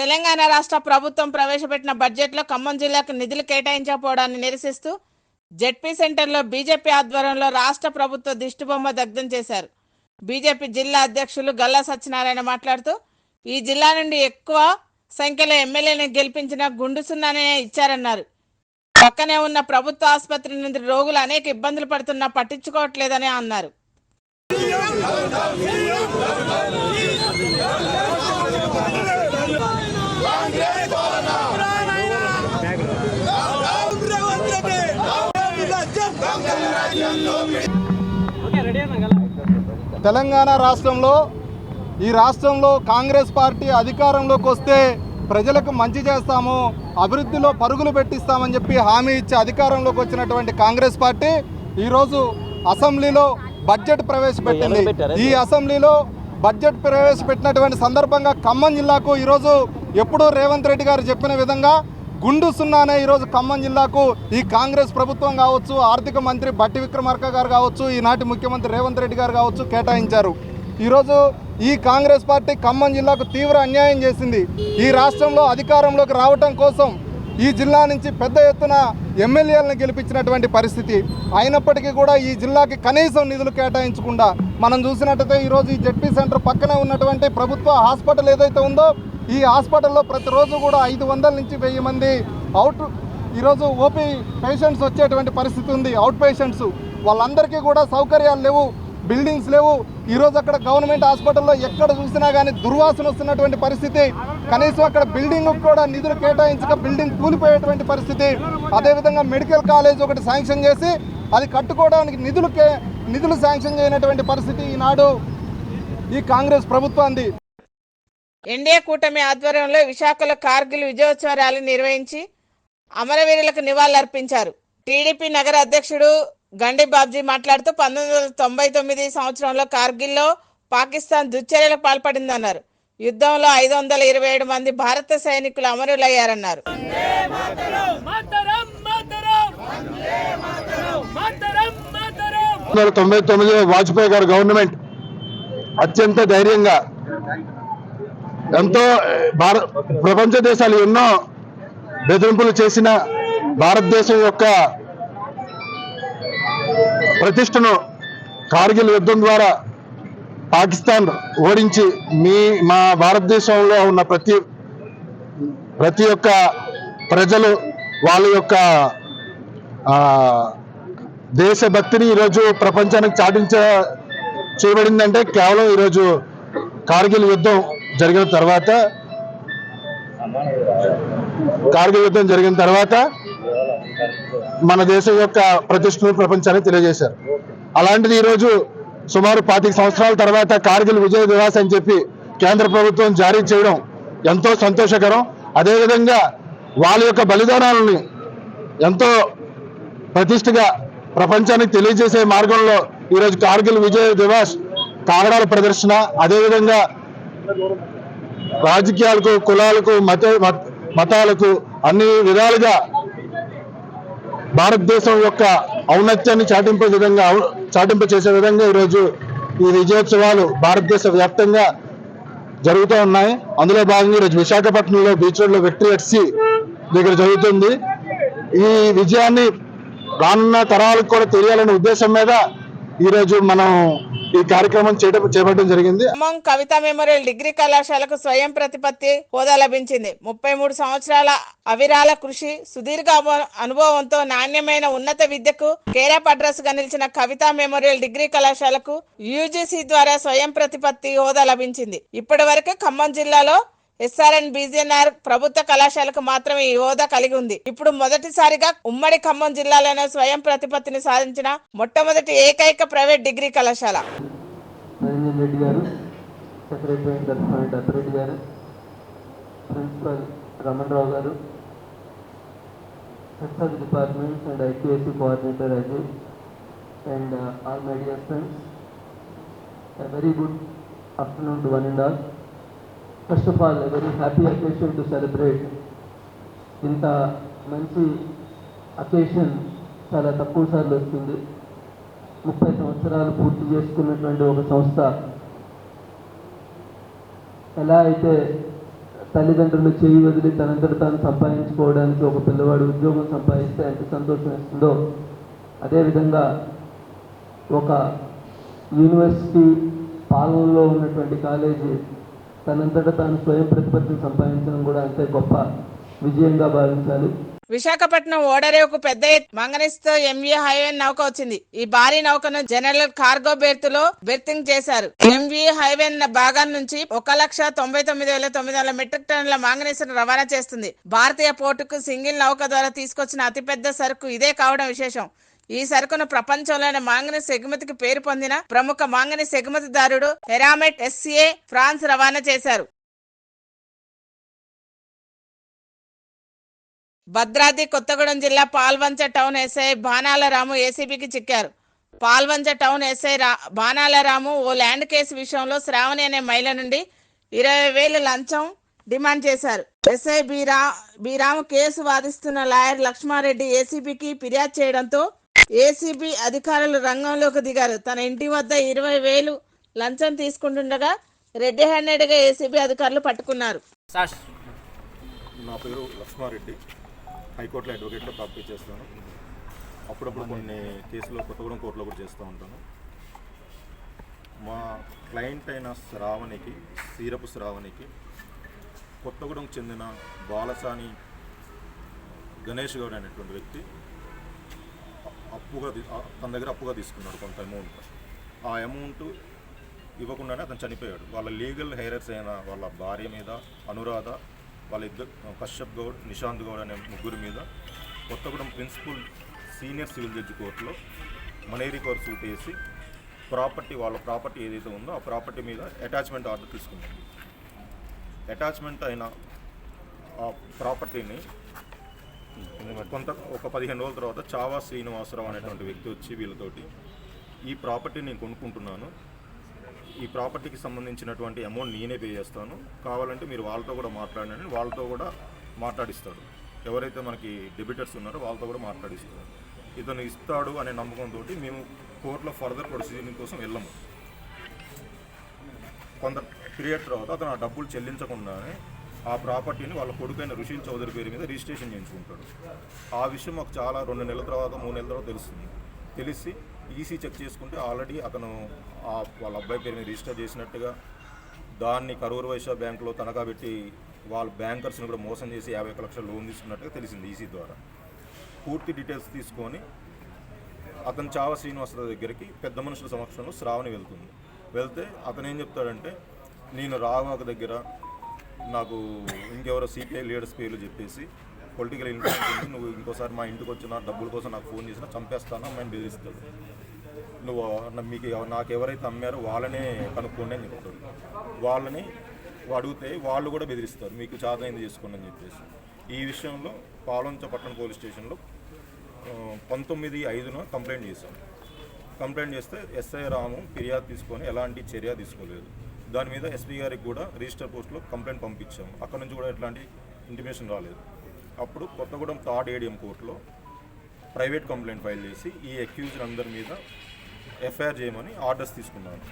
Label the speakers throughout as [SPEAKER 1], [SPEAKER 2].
[SPEAKER 1] తెలంగాణ రాష్ట్ర ప్రభుత్వం ప్రవేశపెట్టిన బడ్జెట్లో ఖమ్మం జిల్లాకు నిధులు కేటాయించకపోవడాన్ని నిరసిస్తూ జెడ్పీ సెంటర్లో బీజేపీ ఆధ్వర్యంలో రాష్ట్ర ప్రభుత్వ దిష్టిబొమ్మ దగ్ధం చేశారు. బీజేపీ జిల్లా అధ్యక్షులు గల్లా సత్యనారాయణ మాట్లాడుతూ ఈ జిల్లా నుండి ఎక్కువ సంఖ్యలో ఎమ్మెల్యేని గెలిపించిన గుండు సున్నానే ఇచ్చారన్నారు. పక్కనే ఉన్న ప్రభుత్వ ఆసుపత్రి నుండి రోగులు అనేక ఇబ్బందులు పడుతున్నా పట్టించుకోవట్లేదని అన్నారు.
[SPEAKER 2] తెలంగాణ రాష్ట్రంలో ఈ రాష్ట్రంలో కాంగ్రెస్ పార్టీ అధికారంలోకి వస్తే ప్రజలకు మంచి చేస్తాము, అభివృద్ధిలో పరుగులు పెట్టిస్తామని చెప్పి హామీ ఇచ్చి అధికారంలోకి వచ్చినటువంటి కాంగ్రెస్ పార్టీ ఈరోజు అసెంబ్లీలో బడ్జెట్ ప్రవేశపెట్టింది. ఈ అసెంబ్లీలో బడ్జెట్ ప్రవేశపెట్టినటువంటి సందర్భంగా ఖమ్మం జిల్లాకు ఈరోజు ఎప్పుడూ రేవంత్ రెడ్డి గారు చెప్పిన విధంగా గుండు సున్నానే ఈరోజు ఖమ్మం జిల్లాకు ఈ కాంగ్రెస్ ప్రభుత్వం కావచ్చు, ఆర్థిక మంత్రి బట్టి విక్రమార్క గారు కావచ్చు, ఈనాటి ముఖ్యమంత్రి రేవంత్ రెడ్డి గారు కావచ్చు కేటాయించారు. ఈరోజు ఈ కాంగ్రెస్ పార్టీ ఖమ్మం జిల్లాకు తీవ్ర అన్యాయం చేసింది. ఈ రాష్ట్రంలో అధికారంలోకి రావటం కోసం ఈ జిల్లా నుంచి పెద్ద ఎత్తున ఎమ్మెల్యేలను గెలిపించినటువంటి పరిస్థితి అయినప్పటికీ కూడా ఈ జిల్లాకి కనీసం నిధులు కేటాయించకుండా మనం చూసినట్టయితే ఈరోజు ఈ జెడ్పీ సెంటర్ పక్కనే ఉన్నటువంటి ప్రభుత్వ హాస్పిటల్ ఏదైతే ఉందో ఈ హాస్పిటల్లో ప్రతిరోజు కూడా 500 నుంచి 1000 మంది ఈరోజు ఓపీ పేషెంట్స్ వచ్చేటువంటి పరిస్థితి ఉంది. అవుట్ పేషెంట్స్ వాళ్ళందరికీ కూడా సౌకర్యాలు లేవు, బిల్డింగ్స్ లేవు. ఈరోజు అక్కడ గవర్నమెంట్ హాస్పిటల్లో ఎక్కడ చూసినా కానీ దుర్వాసన వస్తున్నటువంటి పరిస్థితి. కనీసం అక్కడ బిల్డింగ్ కూడా నిధులు కేటాయించక బిల్డింగ్ కూలిపోయేటువంటి పరిస్థితి. అదేవిధంగా మెడికల్ కాలేజ్ ఒకటి శాంక్షన్ చేసి అది కట్టుకోవడానికి నిధులు శాంక్షన్ చేయనటువంటి పరిస్థితి ఈనాడు ఈ కాంగ్రెస్ ప్రభుత్వాన్ని.
[SPEAKER 1] ఎన్డీఏ కూటమి ఆధ్వర్యంలో విశాఖలో కార్గిల్ విజయోత్సవ ర్యాలీ నిర్వహించి అమరవీరులకు నివాళులర్పించారు. టీడీపీ నగర అధ్యక్షుడు గండి బాబ్జీ మాట్లాడుతూ 1999 సంవత్సరంలో కార్గిల్లో పాకిస్తాన్ దుశ్చర్యలకు పాల్పడిందన్నారు. యుద్ధంలో 527 మంది భారత సైనికులు అమరులయ్యారన్నారు.
[SPEAKER 3] 1999 వాజ్పేయి గారి గవర్నమెంట్ అత్యంత ధైర్యంగా ఎంతో ప్రపంచ దేశాలు ఎన్నో బెదిరింపులు చేసిన భారతదేశం యొక్క ప్రతిష్టను కార్గిల్ యుద్ధం ద్వారా పాకిస్తాన్ ఓడించి మా భారతదేశంలో ఉన్న ప్రతి ఒక్క ప్రజలు వాళ్ళ యొక్క దేశభక్తిని ఈరోజు ప్రపంచానికి చేయబడిందంటే కేవలం ఈరోజు కార్గిల్ యుద్ధం జరిగిన తర్వాత మన దేశం యొక్క ప్రతిష్టను ప్రపంచానికి తెలియజేశారు. అలాంటిది ఈరోజు సుమారు 25 సంవత్సరాల తర్వాత కార్గిల్ విజయ దివాస్ అని చెప్పి కేంద్ర ప్రభుత్వం జారీ చేయడం ఎంతో సంతోషకరం. అదేవిధంగా వాళ్ళ యొక్క బలిదానాలని ఎంతో ప్రతిష్టగా ప్రపంచానికి తెలియజేసే మార్గంలో ఈరోజు కార్గిల్ విజయ దివాస్ కాగడాల ప్రదర్శన, అదేవిధంగా రాజకీయాలకు, కులాలకు, మతాలకు అన్ని భారతదేశం యొక్క ఔన్నత్యాన్ని చాటింప చేసే విధంగా ఈరోజు ఈ విజయోత్సవాలు భారతదేశ వ్యాప్తంగా జరుగుతూ ఉన్నాయి. అందులో భాగంగా ఈరోజు విశాఖపట్నంలో బీచ్ రోడ్లో విక్టరీ ఎట్ సీ దగ్గర జరుగుతుంది. ఈ విజయాన్ని రానున్న తరాలకు కూడా తెలియాలనే ఉద్దేశం మీద ఈరోజు మనం ఈ కార్యక్రమం చేపట్టడం జరిగింది.
[SPEAKER 1] ఖమ్మం కవితా మెమోరియల్ డిగ్రీ కళాశాలకు స్వయం ప్రతిపత్తి హోదా లభించింది. 33 సంవత్సరాల అవిరాల కృషి, సుదీర్ఘ అనుభవంతో నాణ్యమైన ఉన్నత విద్యకు కేరాప్ అడ్రస్ గా నిలిచిన కవితా మెమోరియల్ డిగ్రీ కళాశాలకు యూజీసీ ద్వారా స్వయం ప్రతిపత్తి హోదా లభించింది. ఇప్పటి వరకు ఖమ్మం జిల్లాలో ఎస్ఆర్ఎన్ బీజేఎన్ఆర్ ప్రభుత్వ కళాశాలకు మాత్రమే ఈ హోదా కలిగి ఉంది. ఇప్పుడు మొదటిసారిగా ఉమ్మడి ఖమ్మం జిల్లాలోనే స్వయం ప్రతిపత్తిని సాధించిన మొట్టమొదటి ఏకైక ప్రైవేట్ డిగ్రీ కళాశాల.
[SPEAKER 4] First of all, a very happy occasion to celebrate. ఇంత మంచి అకేషన్ చాలా తక్కువ సార్లు వస్తుంది. 30 సంవత్సరాలు పూర్తి చేసుకున్నటువంటి ఒక సంస్థ ఎలా అయితే తల్లిదండ్రులు చేయి వదిలి తనంతట తాను సంపాదించుకోవడానికి ఒక పిల్లవాడు ఉద్యోగం సంపాదిస్తే ఎంత సంతోషం వేస్తుందో, అదేవిధంగా ఒక యూనివర్సిటీ పాలనలో ఉన్నటువంటి కాలేజీ తనంతట తాను స్వయం ప్రతిపత్తిని సంపాదించడం కూడా అంతే గొప్ప విజయంగా భావించాలి.
[SPEAKER 1] విశాఖపట్నం ఓడరేవుకు పెద్ద మంగనీస్తో ఎంవీ హైవే నౌక వచ్చింది. ఈ భారీ నౌకను జనరల్ కార్గో బెర్త్లో బెర్తింగ్ చేశారు. ఎంవీ హైవే భాగం నుంచి 1,99,900 మెట్రిక్ టన్నుల మాంగనీస్ రవాణా చేస్తుంది. భారతీయ పోర్టుకు సింగిల్ నౌక ద్వారా తీసుకొచ్చిన అతిపెద్ద సరుకు ఇదే కావడం విశేషం. ఈ సరుకును ప్రపంచంలోని మాంగనీస్ ఎగుమతికి పేరు పొందిన ప్రముఖ మాంగనీస్ ఎగుమతిదారుడు ఎరామెట్ ఎస్సీఏ ఫ్రాన్స్ రవాణా చేశారు. భద్రాద్రి కొత్తగూడెం జిల్లా పాల్వంచ టౌన్ ఎస్ఐ బాణాలరాము ఏసీబీకి చిక్కారు. పాల్వంచ టౌన్ ఎస్ఐ బాణాలరాము ఓ ల్యాండ్ కేసు విషయంలో శ్రావణి అనే మహిళ నుండి 20,000 లంచం డిమాండ్ చేశారు. ఎస్ఐ బీరాము కేసు వాదిస్తున్న లాయర్ లక్ష్మారెడ్డి ఏసీబీకి ఫిర్యాదు చేయడంతో ఏసీబీ అధికారులు రంగంలోకి దిగారు. తన ఇంటి వద్ద 20,000 లంచం తీసుకుంటుండగా రెడ్ హ్యాండెడ్గా ఏసీబీ అధికారులు పట్టుకున్నారు.
[SPEAKER 5] నా పేరు లక్ష్మారెడ్డి, హైకోర్టులో అడ్వకేట్లో ప్రాక్టీస్ చేస్తాను. అప్పుడప్పుడు కొన్ని కేసులు కొత్తగూడెం కోర్టులో కూడా చేస్తూ ఉంటాను. మా క్లయింట్ అయిన సీరపు శ్రావణికి కొత్తగూడెంకు చెందిన బాలసాని గణేష్ గౌడ్ అనేటువంటి వ్యక్తి తన దగ్గర అప్పుగా తీసుకున్నాడు కొంత అమౌంట్. ఆ అమౌంట్ ఇవ్వకుండానే అతను చనిపోయాడు. వాళ్ళ లీగల్ హెయిరర్స్ అయిన వాళ్ళ భార్య మీద అనురాధ, వాళ్ళ ఇద్దరు కశ్యప్ గౌడ్, నిశాంత్ గౌడ్ అనే ముగ్గురు మీద Kothagudem principal senior civil judge కోర్టులో మనేరీ కవర్ సూట్ వేసి వాళ్ళ ప్రాపర్టీ ఏదైతే ఉందో ఆ ప్రాపర్టీ మీద అటాచ్మెంట్ ఆర్డర్ తీసుకున్నారు. అటాచ్మెంట్ అయిన ఆ ప్రాపర్టీని ఒక 15 రోజుల తర్వాత చావా శ్రీనివాసరావు అనేటువంటి వ్యక్తి వచ్చి వీళ్ళతోటి ఈ ప్రాపర్టీ నేను కొనుక్కుంటున్నాను, ఈ ప్రాపర్టీకి సంబంధించినటువంటి అమౌంట్ నేనే పే చేస్తాను, కావాలంటే మీరు వాళ్ళతో కూడా మాట్లాడండి, వాళ్ళతో కూడా మాట్లాడిస్తాడు. ఎవరైతే మనకి డెబిటర్స్ ఉన్నారో వాళ్ళతో కూడా మాట్లాడిస్తాడు. ఇతను ఇస్తాడు అనే నమ్మకంతో మేము కోర్టులో ఫర్దర్ ప్రొసీడింగ్ కోసం వెళ్ళము. కొంత పీరియడ్ తర్వాత అతను ఆ డబ్బులు చెల్లించకుండానే ఆ ప్రాపర్టీని వాళ్ళ కొడుకైన రుషిల్ చౌదరి పేరు మీద రిజిస్ట్రేషన్ చేయించుకుంటాడు. ఆ విషయం మాకు చాలా 2 నెలల తర్వాత 3 నెలల తర్వాత తెలుస్తుంది. తెలిసి ఈసీ చెక్ చేసుకుంటే ఆల్రెడీ అతను వాళ్ళ అబ్బాయి పేరు మీద రిజిస్టర్ చేసినట్టుగా, దాన్ని కరూర్ వైశ్య బ్యాంకులో తనఖా పెట్టి వాళ్ళ బ్యాంకర్స్ని కూడా మోసం చేసి 51 లక్షల లోన్ తీసుకున్నట్టుగా తెలిసింది ఈసీ ద్వారా. పూర్తి డీటెయిల్స్ తీసుకొని అతను చావా శ్రీనివాసరావు దగ్గరికి పెద్ద మనుషుల సమక్షంలో శ్రావణి వెళ్తే అతను ఏం చెప్తాడంటే, నేను రాఘవక దగ్గర నాకు ఇంకెవరో సిపిఐ లీడర్స్ పేర్లు చెప్పేసి పొలిటికల్ ఇన్ఫ్లుయెన్స్ ఉంది, నువ్వు ఇంకోసారి మా ఇంటికి వచ్చిన డబ్బుల కోసం నాకు ఫోన్ చేసినా చంపేస్తాను అమ్మాయిని బెదిరిస్తాడు, నువ్వు నాకు ఎవరైతే అమ్మారో వాళ్ళనే కనుక్కోండి అని చెప్తాడు. వాళ్ళని అడిగితే వాళ్ళు కూడా బెదిరిస్తారు, మీకు చాదైంది చేసుకోండి అని చెప్పేసి. ఈ విషయంలో పాల్వంచ పట్టణ పోలీస్ స్టేషన్లో 19/5న కంప్లైంట్ చేశాను. కంప్లైంట్ చేస్తే ఎస్ఐ రాము ఫిర్యాదు తీసుకొని ఎలాంటి చర్య తీసుకోలేదు. దాని మీద ఎస్పీ గారికి కూడా రిజిస్టర్ పోస్ట్లో కంప్లైంట్ పంపించాము. అక్కడ నుంచి కూడా ఎట్లాంటి ఇంటిమేషన్ రాలేదు. అప్పుడు కొత్తగూడెం థర్డ్ ఏడిఎం కోర్టులో ప్రైవేట్ కంప్లైంట్ ఫైల్ చేసి ఈ అక్యూజ్డ్ అందరి మీద ఎఫ్ఐఆర్ చేయమని ఆర్డర్స్ తీసుకున్నాను.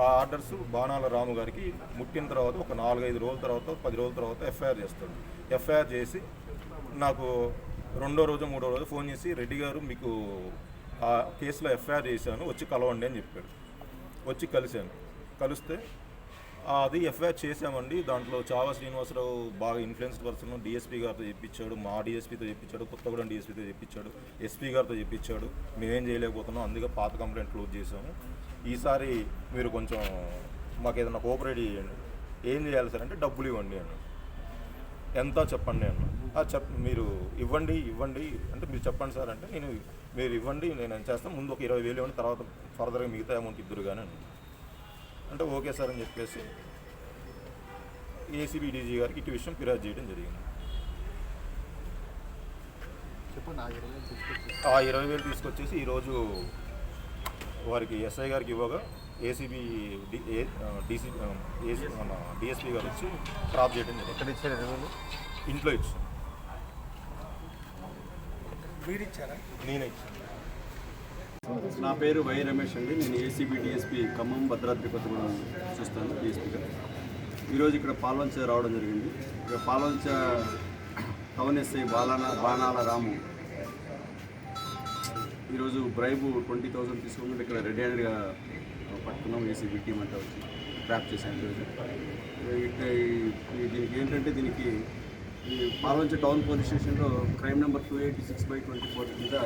[SPEAKER 5] ఆ ఆర్డర్స్ బాణాల రాము గారికి ముట్టిన తర్వాత ఒక 4-5 రోజుల తర్వాత 10 రోజుల తర్వాత ఎఫ్ఐఆర్ చేస్తాడు. ఎఫ్ఐఆర్ చేసి నాకు 2వ రోజు 3వ రోజు ఫోన్ చేసి, రెడ్డి గారు మీకు ఆ కేసులో ఎఫ్ఐఆర్ చేశాను, వచ్చి కలవండి అని చెప్పాడు. వచ్చి కలిస్తే అది ఎఫ్ఐఆర్ చేసామండి, దాంట్లో చావా శ్రీనివాసరావు బాగా ఇన్ఫ్లుయెన్స్డ్ పర్సన్, డిఎస్పీ గారితో చెప్పించాడు, మా డిఎస్పీతో చెప్పించాడు, కొత్తగూడెం డిఎస్పీతో చెప్పించాడు, ఎస్పీ గారితో చెప్పించాడు, మేమేం చేయలేకపోతున్నాం, అందుకే పాత కంప్లైంట్ క్లోజ్ చేసాము. ఈసారి మీరు కొంచెం మాకు ఏదైనా కోఆపరేట్ చేయండి. ఏం చేయాలి సార్ అంటే, డబ్బులు ఇవ్వండి అన్న. ఎంత చెప్పండి అన్న. మీరు ఇవ్వండి అంటే మీరు చెప్పండి సార్ అంటే, మీరు ఇవ్వండి నేను చేస్తాను, ముందు ఒక 20,000 ఇవ్వండి, తర్వాత ఫర్దర్గా మిగతా అమౌంట్ ఇద్దరు కానీ అంటే ఓకే సార్ అని చెప్పేసి ఏసీబీ డీజీ గారికి ఇటు విషయం ఫిర్యాదు చేయడం జరిగింది. ఆ 20,000 తీసుకొచ్చేసి ఈరోజు వారికి ఎస్ఐ గారికి ఇవ్వగా ఏసీబీ డిఎస్పీ గారు వచ్చి డ్రాప్ చేయడం జరిగింది. ఇంట్లో ఇచ్చాను. నేనే ఇచ్చాను.
[SPEAKER 6] నా పేరు వై రమేష్ అండి. నేను ఏసీబీ డిఎస్పీ ఖమ్మం భద్రాద్రి కొత్తగూడెం చూస్తాను డిఎస్పీ గారు. ఈరోజు ఇక్కడ పాల్వంచ రావడం జరిగింది. ఇక్కడ పాల్వంచ టౌన్ ఎస్ఐ బాణాల రాము ఈరోజు బ్రైబు 20,000 తీసుకుంటే ఇక్కడ రెడీ హ్యాండ్గా పట్టుకున్నాం. ఏసీబీ టీమ్ అంతా వచ్చి ట్రాప్ చేశాను ఈరోజు. దీనికి ఏంటంటే దీనికి ఈ పాల్వంచ టౌన్ పోలీస్ స్టేషన్లో క్రైమ్ నెంబర్ 286/24 కింద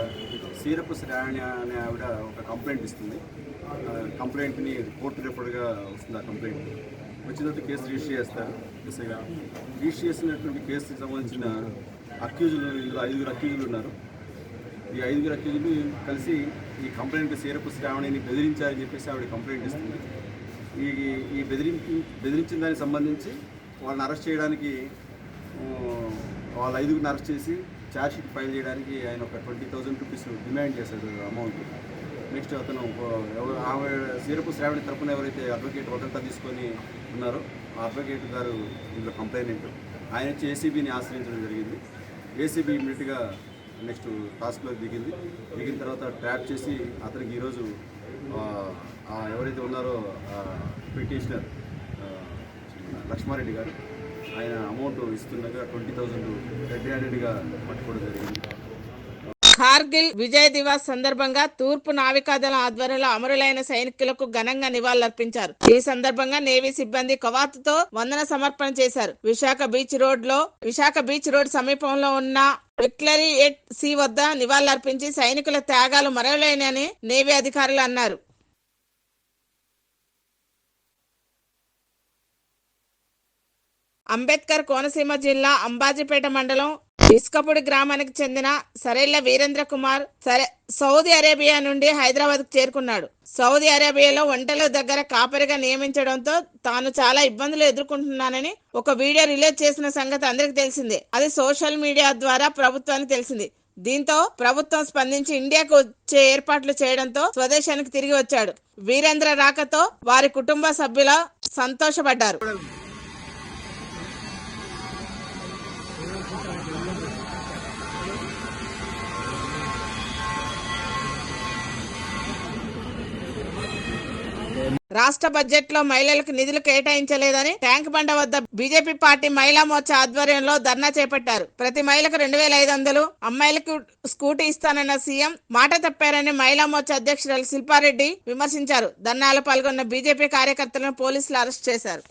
[SPEAKER 6] సీరపు శ్రావణి అనే ఆవిడ ఒక కంప్లైంట్ ఇస్తుంది. కంప్లైంట్ని కోర్టు రిపోర్ట్గా వస్తుంది. ఆ కంప్లైంట్ వచ్చిన తర్వాత కేసు రిజిస్టర్ చేస్తారు. ఎస్ఐగా రిజిస్టర్ చేసినటువంటి కేసుకి సంబంధించిన అక్యూజులు ఇందులో 5 అక్యూజులు ఉన్నారు. ఈ 5 అక్యూజులు కలిసి ఈ కంప్లైంట్ సీరపు శ్రావణిని బెదిరించారని చెప్పేసి ఆవిడ కంప్లైంట్ ఇస్తుంది. ఈ బెదిరించిన దానికి సంబంధించి వాళ్ళని అరెస్ట్ చేయడానికి వాళ్ళ 5గురిని అరెస్ట్ చేసి ఛార్జ్షీట్ ఫైల్ చేయడానికి ఆయన ఒక 20,000 రూపీస్ డిమాండ్ చేశాడు అమౌంట్. నెక్స్ట్ అతను ఆమె సీరపు శ్రావణి తరఫున ఎవరైతే అడ్వకేట్ వదంతా తీసుకొని ఉన్నారో ఆ అడ్వకేట్ గారు ఇందులో కంప్లైంట్ ఆయన వచ్చి ఏసీబీని ఆశ్రయించడం జరిగింది. ఏసీబీ ఇమ్మీడియట్గా నెక్స్ట్ టాస్క్లో దిగిన తర్వాత ట్రాప్ చేసి అతనికి ఈరోజు ఎవరైతే ఉన్నారో పిటిషనర్ లక్ష్మారెడ్డి గారు ఆయన అమౌంట్ ఇస్తుండగా 20,000 రెడ్ హ్యాండెడ్గా పట్టుకోవడం జరిగింది.
[SPEAKER 1] కార్గిల్ విజయ్ దివాస్ సందర్భంగా తూర్పు నావికాదళం ఆధ్వర్యంలో అమరులైన సైనికులకు ఘనంగా నివాళులర్పించారు. ఈ సందర్భంగా నేవీ సిబ్బంది కవాతుతో వందన సమర్పణ చేశారు. విశాఖ బీచ్ రోడ్ సమీపంలో ఉన్న విక్టరీ ఎట్ సీ వద్ద నివాళులర్పించి సైనికుల త్యాగాలు మరవలేనని నేవీ అధికారులు అన్నారు. అంబేద్కర్ కోనసీమ జిల్లా అంబాజీపేట మండలం ఇసుకపూడి గ్రామానికి చెందిన సరేళ్ల వీరేంద్ర కుమార్ సౌదీ అరేబియా నుండి హైదరాబాద్ కు చేరుకున్నాడు. సౌదీ అరేబియాలో వంటల దగ్గర కాపరిగా నియమించడంతో తాను చాలా ఇబ్బందులు ఎదుర్కొంటున్నానని ఒక వీడియో రిలీజ్ చేసిన సంగతి అందరికి తెలిసిందే. అది సోషల్ మీడియా ద్వారా ప్రభుత్వానికి తెలిసింది. దీంతో ప్రభుత్వం స్పందించి ఇండియాకు వచ్చే ఏర్పాట్లు చేయడంతో స్వదేశానికి తిరిగి వచ్చాడు. వీరేంద్ర రాకతో వారి కుటుంబ సభ్యులు సంతోషపడ్డారు. రాష్ట్ర బడ్జెట్ లో మహిళలకు నిధులు కేటాయించలేదని ట్యాంక్ బండ వద్ద బీజేపీ పార్టీ మహిళా మోర్చా ఆధ్వర్యంలో ధర్నా చేపట్టారు. ప్రతి మహిళకు 2,500, అమ్మాయిలకు స్కూటీ ఇస్తానన్న సీఎం మాట తప్పారని మహిళా మోర్చా అధ్యక్షురాలు శిల్పారెడ్డి విమర్శించారు. ధర్నాలో పాల్గొన్న బీజేపీ కార్యకర్తలను పోలీసులు అరెస్ట్ చేశారు.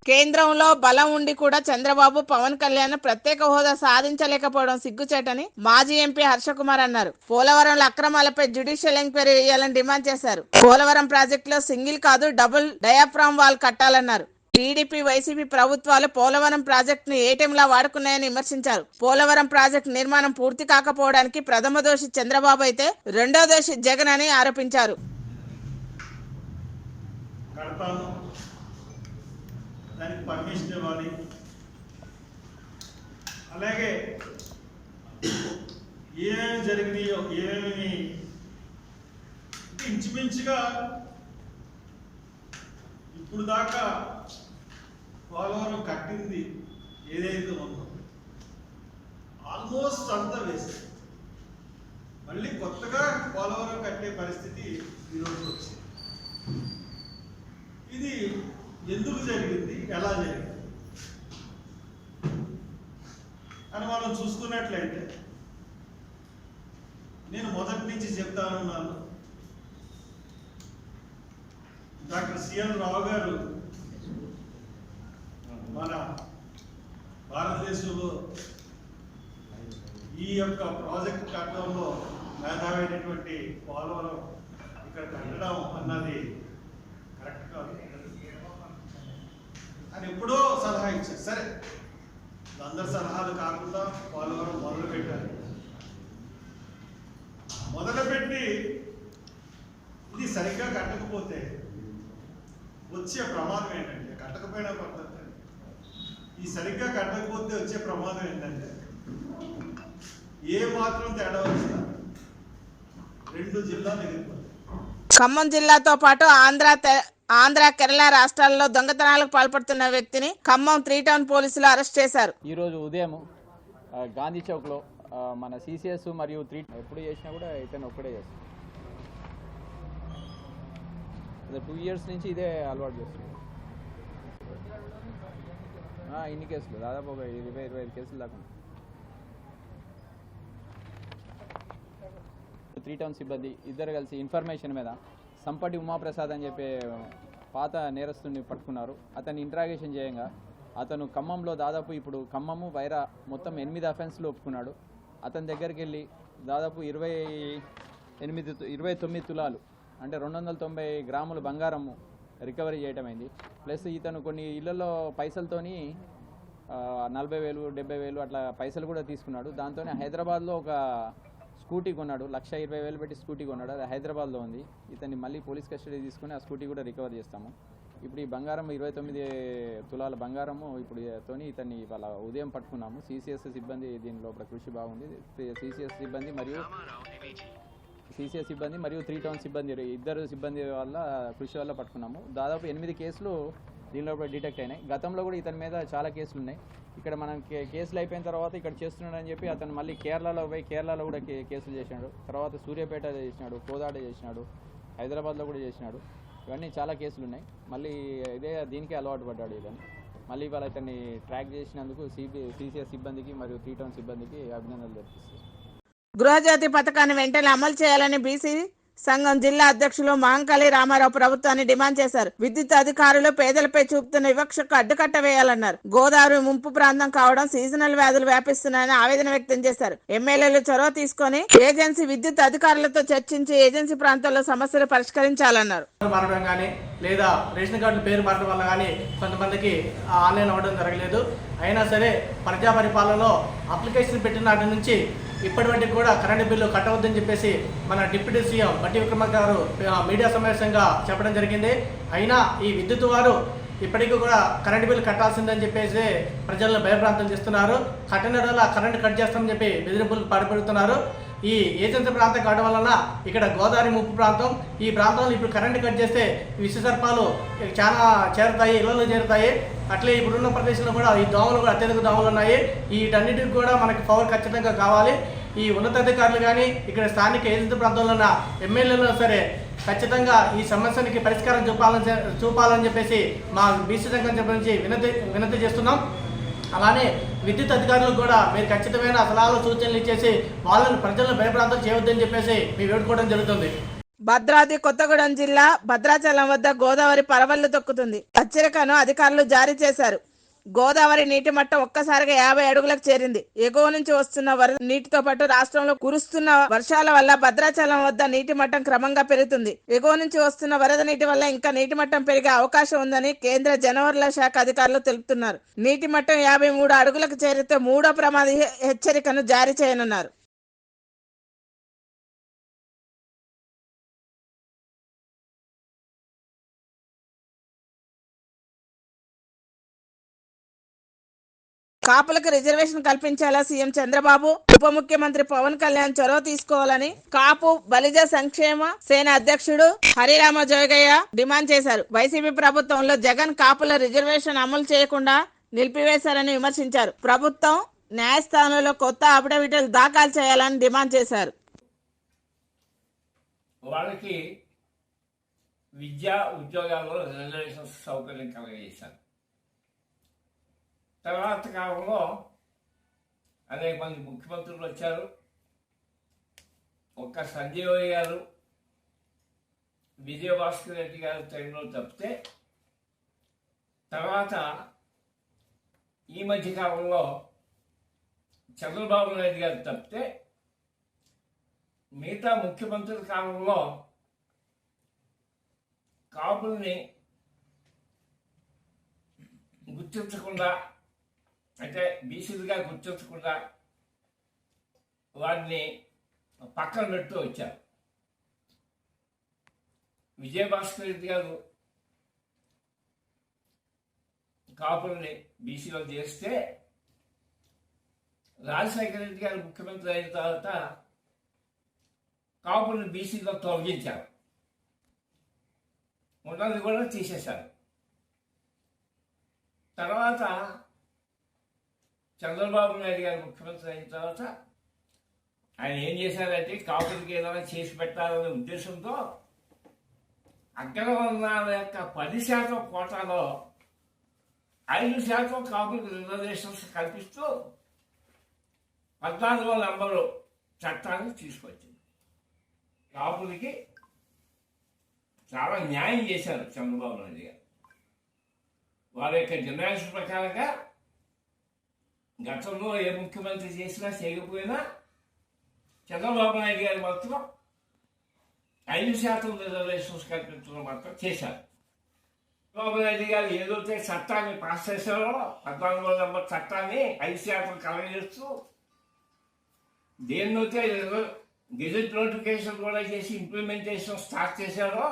[SPEAKER 1] కేంద్రంలో బలం ఉండి కూడా చంద్రబాబు, పవన్ కళ్యాణ్ ప్రత్యేక హోదా సాధించలేకపోవడం సిగ్గుచేటని మాజీ ఎంపీ హర్షకుమార్ అన్నారు. పోలవరంలో అక్రమాలపై జ్యుడిషియల్ ఎంక్వైరీ వేయాలని డిమాండ్ చేశారు. పోలవరం ప్రాజెక్టులో సింగిల్ కాదు డబుల్ డయాఫ్రామ్ వాల్ కట్టాలన్నారు. టీడీపీ, వైసీపీ ప్రభుత్వాలు పోలవరం ప్రాజెక్టును ఏటీఎంలా వాడుకున్నాయని విమర్శించారు. పోలవరం ప్రాజెక్టు నిర్మాణం పూర్తి కాకపోవడానికి ప్రథమ దోషి చంద్రబాబు అయితే రెండో దోషి జగన్ అని ఆరోపించారు.
[SPEAKER 7] దానికి పర్మిషన్ ఇవ్వాలి. అలాగే ఏమేమి జరిగినాయో ఏమేమి ఇంచుమించుగా ఇప్పుడు దాకా పోలవరం కట్టింది ఏదైతే ఉందో ఆల్మోస్ట్ అంతా వేస్ట్. మళ్ళీ కొత్తగా పోలవరం కట్టే పరిస్థితి ఈరోజు వచ్చింది. ఇది ఎందుకు జరిగింది, ఎలా జరిగింది అని మనం చూసుకున్నట్లయితే నేను మొదటి నుంచి చెప్తానున్నాను. డాక్టర్ సిఎన్ రావు గారు మన భారతదేశంలో ఈ యొక్క ప్రాజెక్ట్ కట్టడంలో మేధావైనటువంటి పోలవరం ఇక్కడ కట్టడం అన్నది కరెక్ట్ కాదు అని ఎప్పుడో సలహా ఇచ్చారు. సరే, అందరి సలహాలు కాకుండా పోలవరం మొదలుపెట్టారు. మొదలుపెట్టి ఇది సరిగ్గా కట్టకపోతే వచ్చే ప్రమాదం ఏంటంటే, కట్టకపోయినా పద్ధతి ఈ సరిగ్గా కట్టకపోతే వచ్చే ప్రమాదం ఏంటంటే ఏ మాత్రం తేడా వచ్చినా 2 జిల్లాలు ఎగిరిపోతాయి.
[SPEAKER 1] ఖమ్మం జిల్లాతో పాటు ఆంధ్ర, కేరళ రాష్ట్రాల్లో దొంగతనాలకు పాల్పడుతున్న వ్యక్తిని ఖమ్మం 3 టౌన్ పోలీసులు అరెస్ట్ చేశారు.
[SPEAKER 8] ఈరోజు ఉదయం గాంధీ చౌక్లో మన CCS మరియు 3 ఎప్పుడు చేసినా కూడా ఇతను ఒక్కడే చేస్తాడు. 2 years నుంచి ఇదే అలవాటు చేస్తుంది. ఇన్ని కేసులు దాదాపు ఒక 20-25 కేసులు దాకా 3 టౌన్ సిబ్బంది ఇద్దరు కలిసి ఇన్ఫర్మేషన్ మీద సంపటి ఉమాప్రసాద్ అని చెప్పే పాత నేరస్తుని పట్టుకున్నారు. అతన్ని ఇంట్రాగేషన్ చేయంగా అతను ఖమ్మంలో దాదాపు ఇప్పుడు ఖమ్మము వైరా మొత్తం 8 అఫెన్స్లు ఒప్పుకున్నాడు. అతని దగ్గరికి వెళ్ళి దాదాపు 29 తులాలు అంటే 290 గ్రాముల బంగారము రికవరీ చేయటమైంది. ప్లస్ ఇతను కొన్ని ఇళ్లలో పైసలతోని 40,000 70,000 అట్లా పైసలు కూడా తీసుకున్నాడు. దాంతోనే హైదరాబాద్లో ఒక స్కూటీ కొన్నాడు, 1,20,000 పెట్టి స్కూటీ కొన్నాడు. అది హైదరాబాద్లో ఉంది. ఇతన్ని మళ్ళీ పోలీస్ కస్టడీ తీసుకుని ఆ స్కూటీ కూడా రికవర్ చేస్తాము. ఇప్పుడు ఈ బంగారం 29 తులాల బంగారము ఇప్పుడు తోని ఇతన్ని ఇవాళ ఉదయం పట్టుకున్నాము. CCS సిబ్బంది దీని లోపల కృషి బాగుంది. CCS సిబ్బంది మరియు 3 టౌన్ సిబ్బంది ఇద్దరు సిబ్బంది వల్ల కృషి వల్ల పట్టుకున్నాము. దాదాపు 8 కేసులు దీని లోపల డిటెక్ట్ అయినాయి. గతంలో కూడా ఇతని మీద చాలా కేసులు ఉన్నాయి. ఇక్కడ మనం కేసులు అయిపోయిన తర్వాత ఇక్కడ చేస్తున్నాడని చెప్పి అతను మళ్ళీ కేరళలో పోయి కేరళలో కూడా కేసులు చేసినాడు. తర్వాత సూర్యాపేట చేసినాడు, కోదాడ చేసినాడు, హైదరాబాద్లో కూడా చేసినాడు. ఇవన్నీ చాలా కేసులు ఉన్నాయి. మళ్ళీ దీనికే అలవాటు పడ్డాడు ఇతను. మళ్ళీ ఇవాళ ఇతన్ని ట్రాక్ చేసినందుకు CCS సిబ్బందికి మరియు 3 టౌన్ సిబ్బందికి అభినందనలు తెలిపిస్తారు.
[SPEAKER 1] గృహజ్యోతి పథకాన్ని వెంటనే అమలు చేయాలని బీసీ సంఘం జిల్లా అధ్యక్షులు మాంకలి రామారావు ప్రభుత్వాన్ని డిమాండ్ చేశారు. విద్యుత్ అధికారులు పేదలపై చూపుతున్న వివక్షకు అడ్డుకట్ట వేయాలన్నారు. గోదావరి ముంపు ప్రాంతం కావడం సీజనల్ వ్యాధులు వ్యాపిస్తున్నాయని ఆవేదన వ్యక్తం చేశారు. ఎమ్మెల్యేలు చొరవ తీసుకొని ఏజెన్సీ విద్యుత్ అధికారులతో చర్చించి ఏజెన్సీ ప్రాంతాల్లో సమస్యలు పరిష్కరించాలన్నారు.
[SPEAKER 9] మారడం కానీ లేదా రేషన్ కార్డుల పేరు మారడం వల్ల కానీ కొంతమందికి ఆన్లైన్ అవ్వడం జరగలేదు. అయినా సరే ప్రజా పరిపాలనలో అప్లికేషన్ పెట్టిన నాటి నుంచి ఇప్పటి వరకు కూడా కరెంటు బిల్లు కట్టవద్దని చెప్పేసి మన డిప్యూటీ సీఎం బట్టి విక్రమార్క గారు మీడియా సమావేశంగా చెప్పడం జరిగింది. అయినా ఈ విద్యుత్ వారు ఇప్పటికీ కూడా కరెంటు బిల్లు కట్టాల్సిందని చెప్పేసి ప్రజలను భయభ్రాంతం చేస్తున్నారు. కట్టిన వల్ల కరెంటు కట్ చేస్తామని చెప్పి బెదిరింపులకు పాల్పడుతున్నారు. ఈ ఏజెన్సీ ప్రాంతం కావడం వలన ఇక్కడ గోదావరి ముప్పు ప్రాంతం, ఈ ప్రాంతంలో ఇప్పుడు కరెంటు కట్ చేస్తే విష సర్పాలు చాలా చేరుతాయి, ఇళ్లలో చేరుతాయి. అట్లే ఇప్పుడున్న ప్రదేశంలో కూడా ఈ దోమలు కూడా అత్యధిక దోమలు ఉన్నాయి. వీటన్నిటికి కూడా మనకి పవర్ ఖచ్చితంగా కావాలి. ఈ ఉన్నతాధికారులు కానీ ఇక్కడ స్థానిక ఏజెన్సీ ప్రాంతంలో ఉన్న ఎమ్మెల్యేలు సరే ఖచ్చితంగా ఈ సమస్యకి పరిష్కారం చూపాలని చెప్పేసి మా బీసీ సంఘం నుంచి వినతి చేస్తున్నాం. అలానే విద్యుత్ అధికారులకు కూడా మీరు ఖచ్చితమైన సలహాలు సూచనలు ఇచ్చేసి వాళ్ళని ప్రజలను భయప్రాంతం చేయవద్దని చెప్పేసి మేము వేడుకోవడం జరుగుతుంది.
[SPEAKER 1] భద్రాద్రి కొత్తగూడెం జిల్లా భద్రాచలం వద్ద గోదావరి పరవళ్లు తొక్కుతుంది. హెచ్చరికను అధికారులు జారీ చేశారు. గోదావరి నీటి మట్టం ఒక్కసారిగా 50 అడుగులకు చేరింది. ఎగువ నుంచి వస్తున్న వరద నీటితో పాటు రాష్ట్రంలో కురుస్తున్న వర్షాల వల్ల భద్రాచలం వద్ద నీటి మట్టం క్రమంగా పెరుగుతుంది. ఎగువ నుంచి వస్తున్న వరద నీటి వల్ల ఇంకా నీటి మట్టం పెరిగే అవకాశం ఉందని కేంద్ర జలవనరుల శాఖ అధికారులు తెలుపుతున్నారు. నీటి మట్టం 53 అడుగులకు చేరితే 3వ ప్రమాద హెచ్చరికను జారీ చేయనున్నారు. కాపులకు రిజర్వేషన్ కల్పించేలా సీఎం చంద్రబాబు, ఉప ముఖ్యమంత్రి పవన్ కళ్యాణ్ చొరవ తీసుకోవాలని కాపు బలిజ సంక్షేమ సేన అధ్యక్షుడు హరిరామ జోగయ్య డిమాండ్ చేశారు. వైసీపీ ప్రభుత్వంలో జగన్ కాపుల రిజర్వేషన్ అమలు చేయకుండా నిలిపివేశారని విమర్శించారు. ప్రభుత్వం న్యాయస్థానంలో కొత్త అఫిడవిట్లు దాఖలు చేయాలని డిమాండ్ చేశారు.
[SPEAKER 10] వాళ్ళకి విద్యా ఉద్యోగాల్లో రిజర్వేషన్ సౌకర్యం కలగజేశారు. తర్వాత కాలంలో అనేక మంది ముఖ్యమంత్రులు వచ్చారు. ఒక్క సంజయ్ గారు, విజయభాస్కర్ రెడ్డి గారు టైంలో తప్పితే తర్వాత ఈ మధ్య కాలంలో చంద్రబాబు నాయుడు గారు తప్పితే మిగతా ముఖ్యమంత్రుల కాలంలో కాపుల్ని గుర్తించకుండా, అంటే బీసీలుగా గుర్తించకుండా వారిని పక్కన పెడుతూ వచ్చారు. విజయభాస్కర్ రెడ్డి గారు కాపుల్ని బీసీలో చేస్తే రాజశేఖర రెడ్డి గారు ముఖ్యమంత్రి అయిన తర్వాత కాపుల్ని బీసీలో తొలగించారు, ఉన్నది కూడా తీసేశారు. తర్వాత చంద్రబాబు నాయుడు గారు ముఖ్యమంత్రి అయిన తర్వాత ఆయన ఏం చేశారంటే కాపులకి ఏదైనా చేసి పెట్టాలనే ఉద్దేశంతో అగ్రవర్ణాల యొక్క 10% కోటాలో 5% కాపులకు రిజర్వేషన్స్ కల్పిస్తూ 14వ నంబరు చట్టాన్ని తీసుకొచ్చింది. కాపులకి చాలా న్యాయం చేశారు చంద్రబాబు నాయుడు గారు. వారి యొక్క డిమాండ్స్ ప్రకారంగా గతంలో ఏ ముఖ్యమంత్రి చేసినా చేయకపోయినా చంద్రబాబు నాయుడు గారు మాత్రం 5% రిజర్వేషన్స్ కల్పించడం మాత్రం చేశారు. చంద్రబాబు నాయుడు గారు ఏదైతే చట్టాన్ని పాస్ చేశారో 14వ నంబర్ చట్టాన్ని 5% కలగజేస్తూ దేన్నైతే గెజెట్ నోటిఫికేషన్ కూడా చేసి ఇంప్లిమెంటేషన్ స్టార్ట్ చేశారో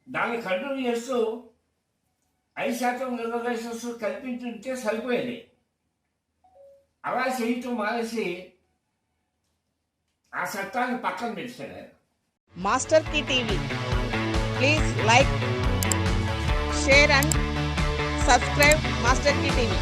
[SPEAKER 10] దాన్ని కంటిన్యూ చేస్తూ 5% రిజర్వేషన్స్ కల్పించుంటే సరిపోయేది. అలా చేయటం మానేసి ఆ చట్టాన్ని పక్కన పెట్టాడు ఆయన.
[SPEAKER 1] మాస్టర్ కి TV, please like, share and subscribe master కి టీవీ.